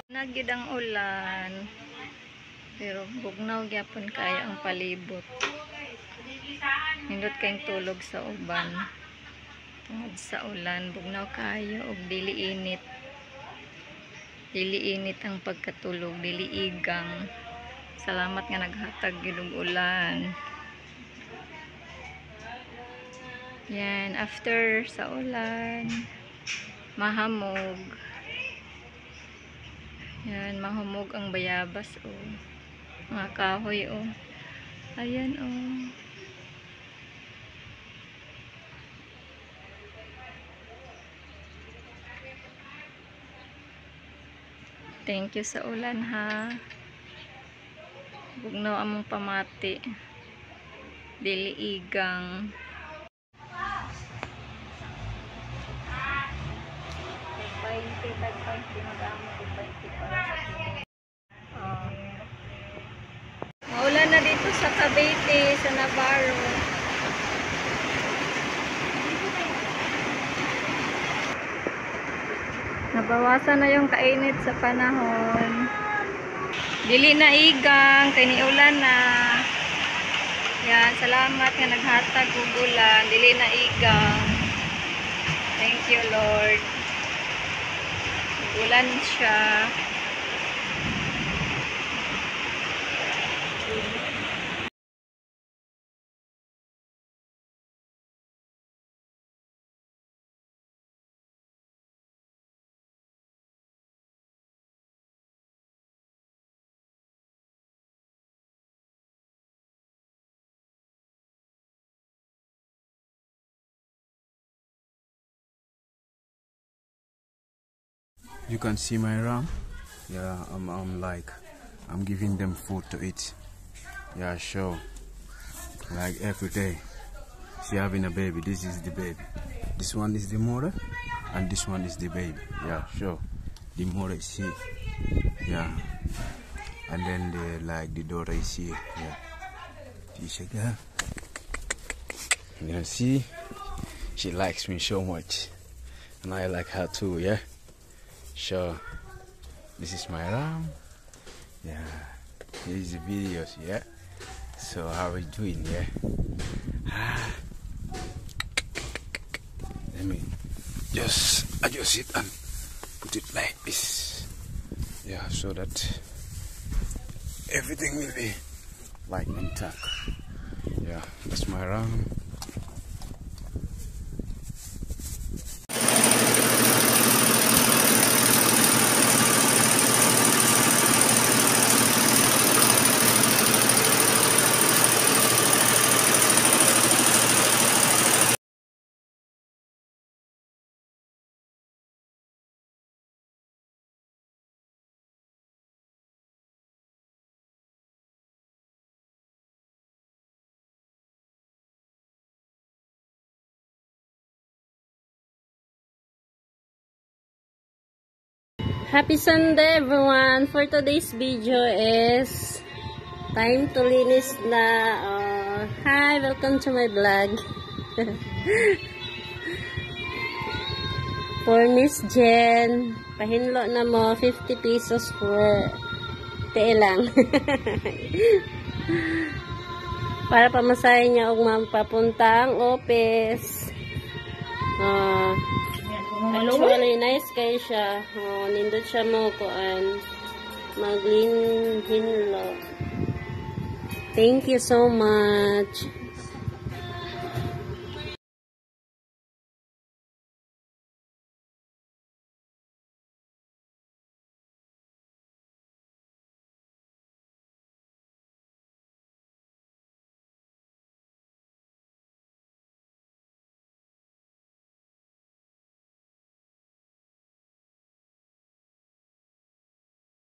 Nagyud ang ulan. Pero bugnaw gyapon kaya ang palibot. Nindot kayong tulog sa uban. Tungod sa ulan, bugnaw kayo og dili init. Dili init ang pagkatulog, dili igang. Salamat nga naghatag gyud og ulan. Yan, after sa ulan, mahamog. Yan, mahumog ang bayabas, oh. Mga kahoy, oh. Ayan, oh. Thank you sa ulan, ha. Bugnaw among pamati. Dili igang. Maulan na dito sa Cavite, sa Navarro. Nabawasan na yung kainit sa panahon. Dili na igang, kay niulan na. Yan, salamat nga naghatag og ulan. Dili na igang. Thank you, Lord. Ulan siya. You can see my ram. Yeah, I'm giving them food to eat. Yeah, sure. Like every day. She having a baby. This is the baby. This one is the mother, and this one is the baby. Yeah, sure. The mother is here. Yeah, and then the daughter is here. Yeah. You check that. You see, she likes me so much, and I like her too. Yeah. Sure, this is my ram. Yeah, here's the videos. Yeah, so how are we doing? Yeah, let me adjust it and put it like this. Yeah, so that everything will be like intact. Yeah, that's my ram. Happy Sunday everyone! For today's video is time to linis na. Hi! Welcome to my vlog. For Miss Jen, pahinlo na mo 50 pesos for tee lang. Para pamasahin niya og mapapunta ang office. Actually, nice kay siya. Nindot siya mo kuan maglinhinlo. Thank you so much.